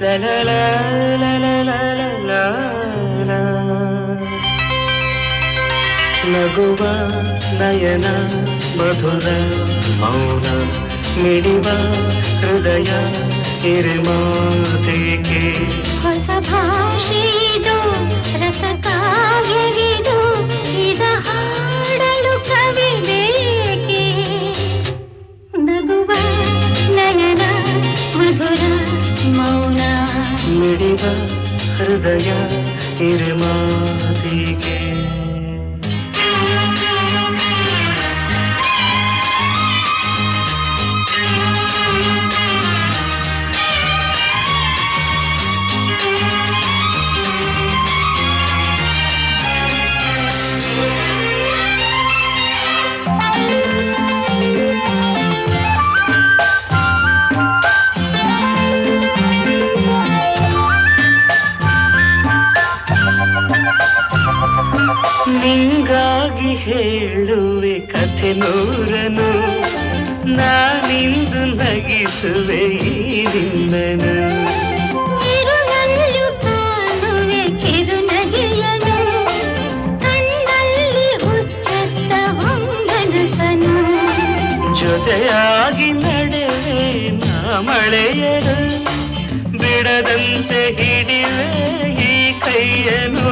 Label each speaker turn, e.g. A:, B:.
A: la la la la la la la la. ನಗುವ ನಯನ ಮಧುರ ಮೌನ ಮಿಡಿವ ಹೃದಯ ಹಿರಿಮಾತೆಗೆ
B: ಹೊಸ ಭಾಷೆಯಿದು ರಸ ಕಾವ್ಯವಿದು ಇದ ಹಾಡಲು ಕವಿ ಬೇಕೆ ನಗುವ ನಯನ ಮಧುರ ಮೌನ
A: ಮಿಡಿವ ಹೃದಯ ಹಿರಿಮಾತೆಗೆ ನಿಂಗಾಗಿ ಹೇಳುವೆ ಕಥೆ ನೂರನು ನಾನಿಂದು ನಗಿಸುವೆ ಈ ನಿನ್ನನು
B: ಇರುಳಲ್ಲೂ ಕಾಣುವೆ ಕಿರುನಗೆಯನು ಕಣ್ಣಲ್ಲಿ ಹುಚ್ಚತ್ತ ಹೊಂಗನಸನು
A: ಜೊತೆಯಾಗಿ ನಡೆವೆ ನಾ ಮಳೆಯರು ಬಿಡದಂತೆ ಹಿಡಿವೆ ಈ ಕೈಯನು